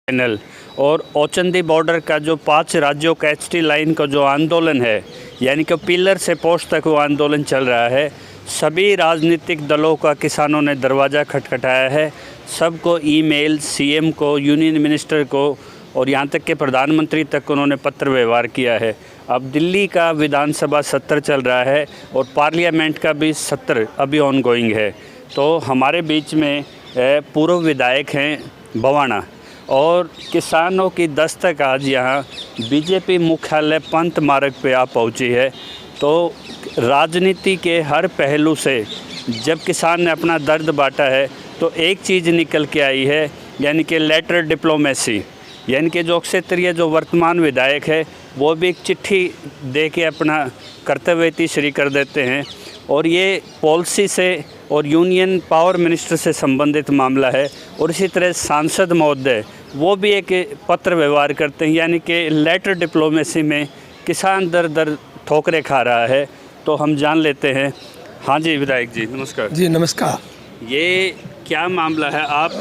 Channel और औचंदी border का जो 5 राज्यों का एचटी लाइन का जो आंदोलन है, यानी कि पिलर से पोस्ट तक वो आंदोलन चल रहा है। सभी राजनीतिक दलों का किसानों ने दरवाज़ा खटखटाया है। सबको ईमेल, सीएम को, यूनियन मिनिस्टर को और यहाँ तक कि प्रधानमंत्री तक उन्होंने पत्र व्यवहार किया है। अब दिल्ली का विधानसभा सत्र चल रहा है और पार्लियामेंट का भी सत्र अभी ऑनगोइंग है। तो हमारे बीच में पूर्व विधायक हैं भवाना और किसानों की दस्तक आज यहाँ बीजेपी मुख्यालय पंत मार्ग पे आ पहुँची है। तो राजनीति के हर पहलू से जब किसान ने अपना दर्द बांटा है तो एक चीज़ निकल के आई है, यानी कि लेटर डिप्लोमेसी, यानी कि जो क्षेत्रीय जो वर्तमान विधायक है वो भी एक चिट्ठी दे के अपना कर्तव्य तीसरी कर देते हैं। और ये पॉलिसी से और यूनियन पावर मिनिस्टर से संबंधित मामला है। और इसी तरह सांसद महोदय वो भी एक पत्र व्यवहार करते हैं, यानी कि लेटर डिप्लोमेसी में किसान दर दर ठोकरें खा रहा है। तो हम जान लेते हैं। हाँ जी विधायक जी, नमस्कार। जी नमस्कार। ये क्या मामला है? आप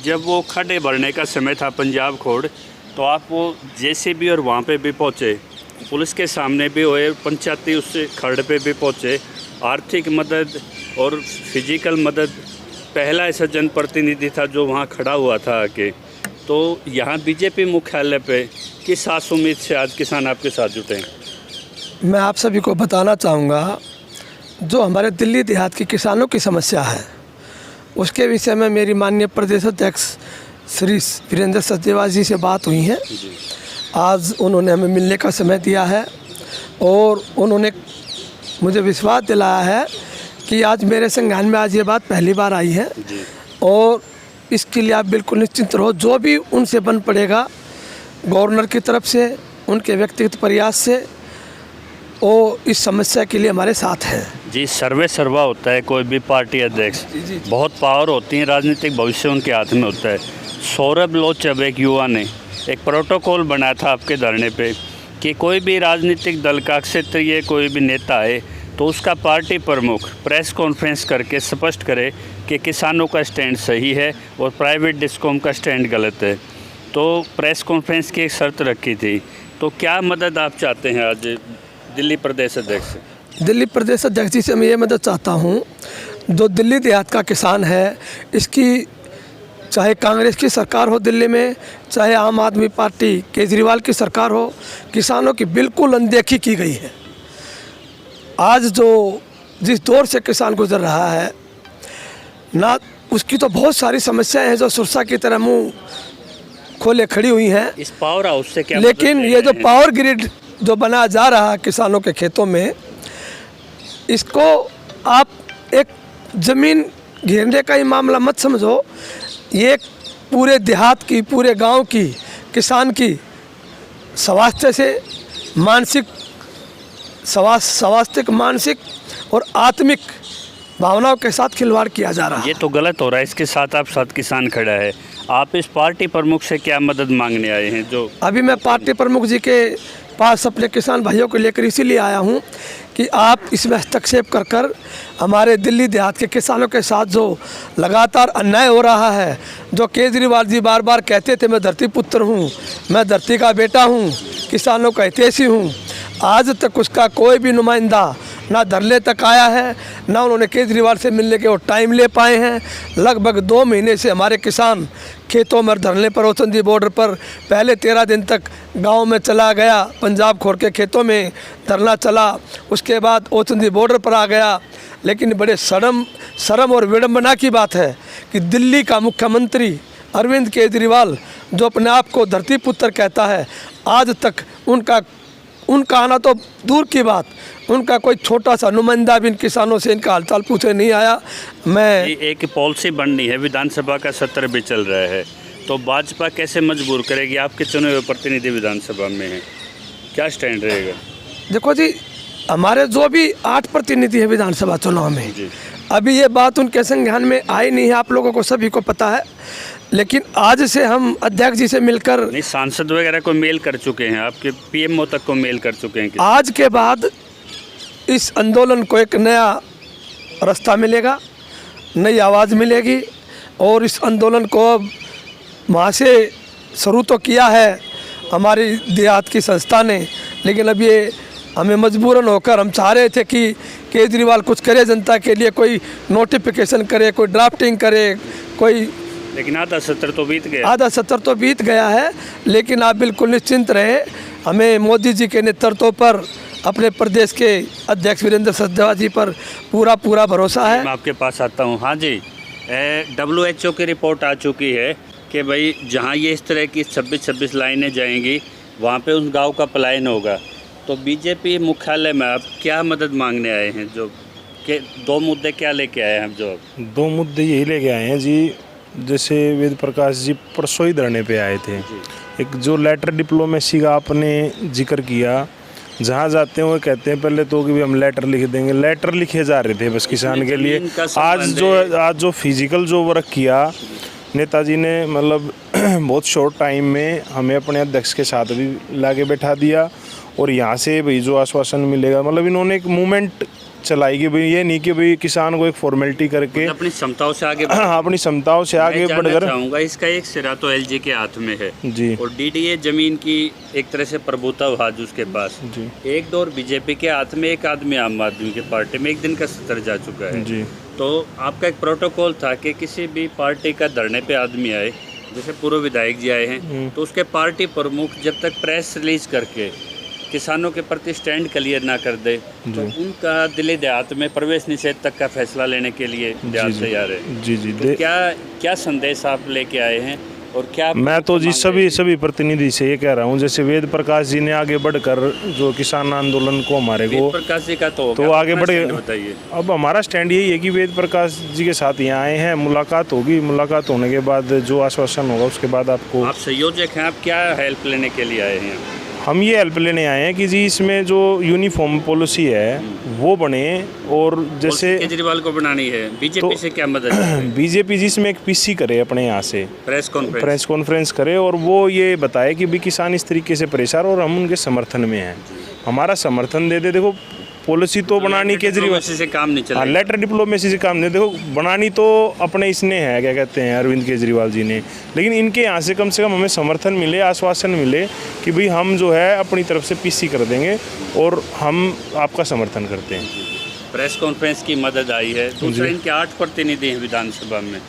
जब वो खड्डे भरने का समय था पंजाब खोड़, तो आप वो जेसीबी और वहाँ पे भी पहुँचे, पुलिस के सामने भी हुए, पंचायती उस खड्डे पे भी पहुँचे, आर्थिक मदद और फिजिकल मदद, पहला ऐसा जनप्रतिनिधि था जो वहाँ खड़ा हुआ था आके। तो यहाँ बीजेपी मुख्यालय पे किस आस उम्मीद से आज किसान आपके साथ जुटे हैं? मैं आप सभी को बताना चाहूँगा, जो हमारे दिल्ली देहात के किसानों की समस्या है उसके विषय में मेरी माननीय प्रदेश अध्यक्ष श्री वीरेंद्र सचदेवा जी से बात हुई है। आज उन्होंने हमें मिलने का समय दिया है और उन्होंने मुझे विश्वास दिलाया है कि आज मेरे संज्ञान में आज ये बात पहली बार आई है और इसके लिए आप बिल्कुल निश्चिंत रहो। जो भी उनसे बन पड़ेगा गवर्नर की तरफ से, उनके व्यक्तिगत प्रयास से, वो इस समस्या के लिए हमारे साथ हैं। जी, सर्वे सर्वा होता है कोई भी पार्टी अध्यक्ष, बहुत पावर होती है, राजनीतिक भविष्य उनके हाथ में होता है। सौरभ लोचब एक युवा ने एक प्रोटोकॉल बनाया था आपके धरने पे कि कोई भी राजनीतिक दल का क्षेत्रीय कोई भी नेता है तो उसका पार्टी प्रमुख प्रेस कॉन्फ्रेंस करके स्पष्ट करे कि किसानों का स्टैंड सही है और प्राइवेट डिस्कॉम का स्टैंड गलत है। तो प्रेस कॉन्फ्रेंस की एक शर्त रखी थी। तो क्या मदद आप चाहते हैं आज दिल्ली प्रदेश अध्यक्ष से? दिल्ली प्रदेश अध्यक्ष जी से मैं ये मदद चाहता हूँ, जो दिल्ली देहात का किसान है, इसकी चाहे कांग्रेस की सरकार हो दिल्ली में, चाहे आम आदमी पार्टी केजरीवाल की सरकार हो, किसानों की बिल्कुल अनदेखी की गई है। आज जो जिस दौर से किसान गुजर रहा है ना, उसकी तो बहुत सारी समस्याएं हैं जो सुरसा की तरह मुंह खोले खड़ी हुई हैं। इस पावर हाउस से क्या? लेकिन ये जो पावर ग्रिड जो बना जा रहा है किसानों के खेतों में, इसको आप एक ज़मीन घेरने का ही मामला मत समझो। ये पूरे देहात की, पूरे गांव की, किसान की स्वास्थ्य से मानसिक स्वास्थ्यिक, मानसिक और आत्मिक भावनाओं के साथ खिलवाड़ किया जा रहा है। ये तो गलत हो रहा है। इसके साथ आप साथ किसान खड़ा है। आप इस पार्टी प्रमुख से क्या मदद मांगने आए हैं? जो अभी मैं पार्टी प्रमुख जी के पास अपने किसान भाइयों को लेकर इसीलिए आया हूं कि आप इसमें हस्तक्षेप कर कर हमारे दिल्ली देहात के किसानों के साथ जो लगातार अन्याय हो रहा है, जो केजरीवाल जी बार बार कहते थे मैं धरती पुत्र हूं, मैं धरती का बेटा हूं, किसानों का हितैषी हूं, आज तक उसका कोई भी नुमाइंदा ना धरने तक आया है, ना उन्होंने केजरीवाल से मिलने के वो टाइम ले पाए हैं। लगभग 2 महीने से हमारे किसान खेतों में धरने पर, औचंदी बॉर्डर पर, पहले 13 दिन तक गांव में चला गया, पंजाब खोड़ के खेतों में धरना चला, उसके बाद औचंदी बॉर्डर पर आ गया। लेकिन बड़े शर्म और विडंबना की बात है कि दिल्ली का मुख्यमंत्री अरविंद केजरीवाल, जो अपने आप को धरती पुत्र कहता है, आज तक उनका आना तो दूर की बात, उनका कोई छोटा सा नुमाइंदा भी इन किसानों से इनका हालचाल पूछे नहीं आया। मैं एक पॉलिसी बननी है, विधानसभा का सत्र भी चल रहा है, तो भाजपा कैसे मजबूर करेगी? आपके चुने हुए प्रतिनिधि विधानसभा में हैं, क्या स्टैंड रहेगा? देखो जी, हमारे जो भी 8 प्रतिनिधि है विधानसभा चुनाव में, अभी ये बात उनके संज्ञान में आई नहीं है, आप लोगों को सभी को पता है। लेकिन आज से हम अध्यक्ष जी से मिलकर, नहीं, सांसद वगैरह को मेल कर चुके हैं, आपके पीएमओ तक को मेल कर चुके हैं। आज के बाद इस आंदोलन को एक नया रास्ता मिलेगा, नई आवाज़ मिलेगी और इस आंदोलन को अब वहाँ से शुरू तो किया है हमारी देहात की संस्था ने, लेकिन अब ये हमें मजबूरन होकर हम चाह रहे थे कि केजरीवाल कुछ करे जनता के लिए, कोई नोटिफिकेशन करे, कोई ड्राफ्टिंग करे, कोई, लेकिन आधा सत्र तो बीत गया। आधा सत्र तो बीत गया है। लेकिन आप बिल्कुल निश्चिंत रहें, हमें मोदी जी के नेतृत्व पर, अपने प्रदेश के अध्यक्ष वीरेंद्र सचदेवा जी पर पूरा भरोसा है। मैं आपके पास आता हूँ। हाँ जी, WHO की रिपोर्ट आ चुकी है कि भाई जहाँ ये इस तरह की 26 लाइनें जाएंगी वहाँ पे उस गांव का पलायन होगा। तो बीजेपी मुख्यालय में आप क्या मदद मांगने आए हैं? जो कि 2 मुद्दे क्या लेके आए हैं हम? जो 2 मुद्दे यही लेके आए हैं जी, जैसे वेद प्रकाश जी परसों ही धरने पे आए थे। एक जो लेटर डिप्लोमेसी का आपने जिक्र किया, जहाँ जाते हैं वो कहते हैं पहले तो कि भी हम लेटर लिख देंगे, लेटर लिखे जा रहे थे बस किसान के लिए। आज जो फिजिकल जो वर्क किया नेताजी ने, मतलब बहुत शॉर्ट टाइम में हमें अपने अध्यक्ष के साथ भी लाके बैठा दिया, और यहाँ से भाई जो आश्वासन मिलेगा, मतलब इन्होंने एक मूवमेंट चलाई कि भाई ये नहीं कि भाई किसान को एक फॉर्मेलिटी करके अपनी क्षमताओं से आगे अपनी क्षमताओं से आगे बढ़कर चाहूँगा। इसका एक सिरा तो LG के हाथ में है जी, और DDA जमीन की एक तरह से प्रभुत्व आज उसके पास जी। एक दौर बीजेपी के हाथ में, एक आदमी आम आदमी की पार्टी में, एक दिन का सत्र जा चुका है जी। तो आपका एक प्रोटोकॉल था कि किसी भी पार्टी का धरने पे आदमी आए, जैसे पूर्व विधायक जी आए हैं, तो उसके पार्टी प्रमुख जब तक प्रेस रिलीज करके किसानों के प्रति स्टैंड क्लियर ना कर दे तो उनका दिल्ली देहात में प्रवेश निषेध तक का फैसला लेने के लिए देहात तैयार है। जी जी। तो क्या संदेश आप लेके आए हैं और क्या? मैं तो जी सभी प्रतिनिधि से ये कह रहा हूँ, जैसे वेद प्रकाश जी ने आगे बढ़कर जो किसान आंदोलन को हमारे को, प्रकाश जी का तो आगे बढ़े। बताइए। अब हमारा स्टैंड यही है कि वेद प्रकाश जी के साथ यहाँ आए हैं, मुलाकात होगी, मुलाकात होने के बाद जो आश्वासन होगा उसके बाद आपको। आप संयोजक हैं, आप क्या हेल्प लेने के लिए आए हैं? हम ये हेल्प लेने आए हैं कि जी इसमें जो यूनिफॉर्म पॉलिसी है वो बने, और जैसे केजरीवाल को बनानी है। बीजेपी से क्या मदद? बीजेपी जिसमें एक PC करे अपने यहाँ से प्रेस कॉन्फ्रेंस करे, और वो ये बताए कि भी किसान इस तरीके से परेशान और हम उनके समर्थन में हैं, हमारा समर्थन दे दे। देखो पॉलिसी तो बनानी केजरीवाल से काम नहीं चला, लेटर डिप्लोमेसी से काम नहीं, देखो बनानी तो अपने इसने है, क्या कहते हैं, अरविंद केजरीवाल जी ने, लेकिन इनके यहाँ से कम हमें समर्थन मिले, आश्वासन मिले कि भाई हम जो है अपनी तरफ से PC कर देंगे और हम आपका समर्थन करते हैं। प्रेस कॉन्फ्रेंस की मदद आई है। दूसरा, इनके 8 प्रतिनिधि हैं विधानसभा में,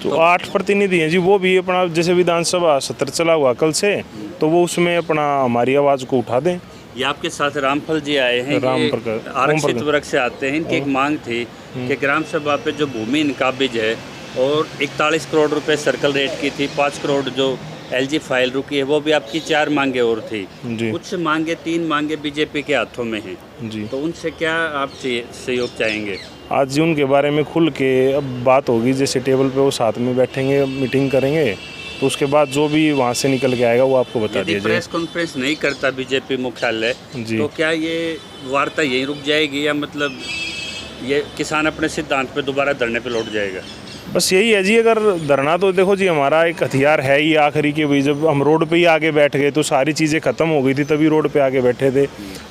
तो 8 प्रतिनिधि हैं जी, वो भी अपना जैसे विधानसभा सत्र चला हुआ कल से, तो वो उसमें अपना हमारी आवाज़ को उठा दें। ये आपके साथ रामफल जी आए हैं, आरक्षित वर्ग से आते हैं। इनकी एक मांग थी कि ग्राम सभा पे जो भूमि इनकाबिज है और 41 करोड़ रुपए सर्कल रेट की थी, 5 करोड़ जो LG फाइल रुकी है, वो भी आपकी 4 मांगे और थी। कुछ मांगे 3 मांगे बीजेपी के हाथों में हैं जी, तो उनसे क्या आप सहयोग चाहेंगे? आज जी उनके बारे में खुल के अब बात होगी, जैसे टेबल पे वो साथ में बैठेंगे, मीटिंग करेंगे, तो उसके बाद जो भी वहाँ से निकल के आएगा वो आपको बता दिया जाएगा। प्रेस कॉन्फ्रेंस नहीं करता बीजेपी मुख्यालय तो क्या ये वार्ता यहीं रुक जाएगी, या मतलब ये किसान अपने सिद्धांत पे दोबारा धरने पे लौट जाएगा? बस यही है जी, अगर धरना तो देखो जी हमारा एक हथियार है ही आखिरी के, भाई जब हम रोड पे ही आगे बैठ गए तो सारी चीज़ें ख़त्म हो गई थी, तभी रोड पे आगे बैठे थे।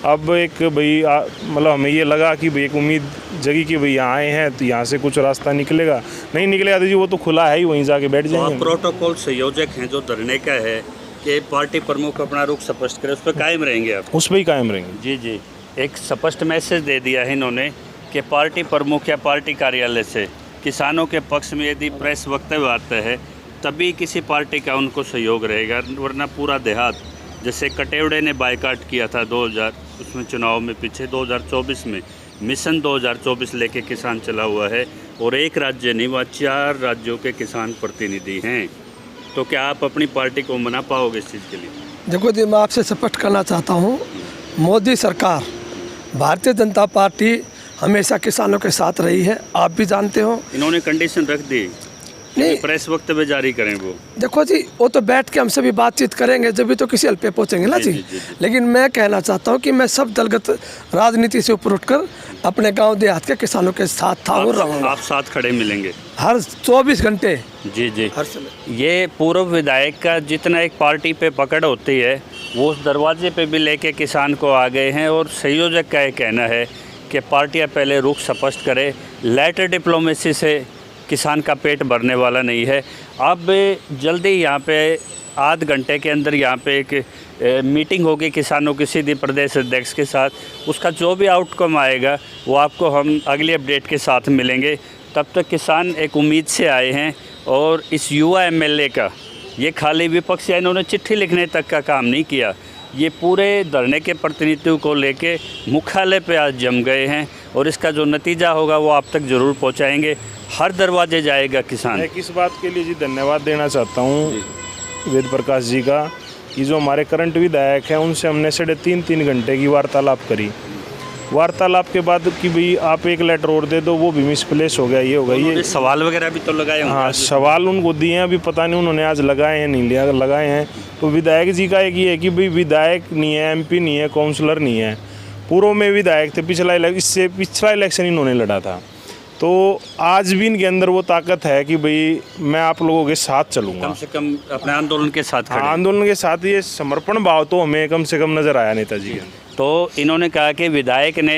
अब एक भाई मतलब हमें ये लगा कि भाई एक उम्मीद जगी कि भाई यहाँ आए हैं तो यहाँ से कुछ रास्ता निकलेगा, नहीं निकलेगा तो जी वो तो खुला है ही, वहीं जाके बैठ जाएंगे। प्रोटोकॉल संयोजक हैं जो धरने का है कि पार्टी प्रमुख अपना रुख स्पष्ट करे, उस पर कायम रहेंगे आप? उस पर ही कायम रहेंगे जी जी। एक स्पष्ट मैसेज दे दिया है इन्होंने कि पार्टी प्रमुख या पार्टी कार्यालय से किसानों के पक्ष में यदि प्रेस वक्तव्य आता है तभी किसी पार्टी का उनको सहयोग रहेगा, वरना पूरा देहात, जैसे कटेवड़े ने बायकाट किया था 2000 उसमें चुनाव में पीछे, 2024 में मिशन 2024 लेके किसान चला हुआ है, और एक राज्य नहीं, वह 4 राज्यों के किसान प्रतिनिधि हैं। तो क्या आप अपनी पार्टी को मना पाओगे इस चीज़ के लिए? देखो जी, मैं आपसे स्पष्ट करना चाहता हूँ, मोदी सरकार, भारतीय जनता पार्टी हमेशा किसानों के साथ रही है, आप भी जानते हो। इन्होंने कंडीशन रख दी नहीं, प्रेस वक्तव्य जारी करें वो। देखो जी, वो तो बैठ के हमसे भी बातचीत करेंगे जब भी तो किसी हल पे पहुँचेंगे ना जी। लेकिन मैं कहना चाहता हूँ कि मैं सब दलगत राजनीति से ऊपर उठकर अपने गांव देहात के किसानों के साथ था और रहूँगा। आप साथ खड़े मिलेंगे हर 24 घंटे? जी जी, हर समय। ये पूर्व विधायक का जितना एक पार्टी पे पकड़ होती है वो उस दरवाजे पे भी लेके किसान को आ गए हैं, और संयोजक का ये कहना है कि पार्टियां पहले रुख स्पष्ट करे, लेटर डिप्लोमेसी से किसान का पेट भरने वाला नहीं है। अब जल्दी यहाँ पे आध घंटे के अंदर यहाँ पे एक मीटिंग होगी किसानों की सीधी प्रदेश अध्यक्ष के साथ। उसका जो भी आउटकम आएगा वो आपको हम अगली अपडेट के साथ मिलेंगे। तब तक किसान एक उम्मीद से आए हैं और इस युवा एमएलए का ये खाली विपक्ष या इन्होंने चिट्ठी लिखने तक का काम नहीं किया, ये पूरे धरने के प्रतिनिधित्व को लेके मुख्यालय पे आज जम गए हैं और इसका जो नतीजा होगा वो आप तक ज़रूर पहुंचाएंगे। हर दरवाजे जाएगा किसान। मैं किस बात के लिए जी धन्यवाद देना चाहता हूँ वेद प्रकाश जी का, कि जो हमारे करंट विधायक हैं उनसे हमने 3.5 घंटे की वार्तालाप करी। वार्तालाप के बाद कि भाई आप एक लेटर और दे दो, वो भी मिसप्लेस हो गया, ये हो गया, ये सवाल वगैरह भी तो लगाए होंगे। हाँ, सवाल उनको दिए हैं, अभी पता नहीं उन्होंने आज लगाए हैं नहीं लिया, लगाए हैं। तो विधायक जी का एक ये है कि भाई विधायक नहीं है, एमपी नहीं है, काउंसलर नहीं है, पूर्व में विधायक थे, इससे पिछला इलेक्शन इन्होंने लड़ा था। तो आज भी इनके अंदर वो ताकत है कि भाई मैं आप लोगों के साथ चलूँगा, कम से कम अपने आंदोलन के साथ खड़े। आंदोलन के साथ। ये समर्पण भाव तो हमें कम से कम नज़र आया नेताजी के अंदर। तो इन्होंने कहा कि विधायक ने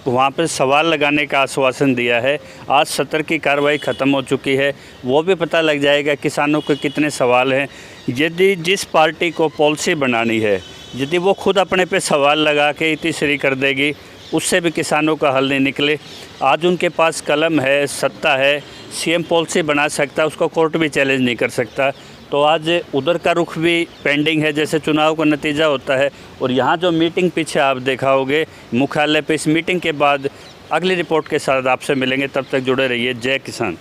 वहाँ पर सवाल लगाने का आश्वासन दिया है। आज सत्र की कार्रवाई ख़त्म हो चुकी है, वो भी पता लग जाएगा किसानों के कितने सवाल हैं। यदि जिस पार्टी को पॉलिसी बनानी है, यदि वो खुद अपने पे सवाल लगा के इतिश्री कर देगी, उससे भी किसानों का हल नहीं निकले। आज उनके पास कलम है, सत्ता है, सीएम पॉलिसी बना सकता है, उसको कोर्ट भी चैलेंज नहीं कर सकता। तो आज उधर का रुख भी पेंडिंग है, जैसे चुनाव का नतीजा होता है। और यहाँ जो मीटिंग पीछे आप देखा होगे मुख्यालय पे, इस मीटिंग के बाद अगली रिपोर्ट के साथ आपसे मिलेंगे। तब तक जुड़े रहिए। जय किसान।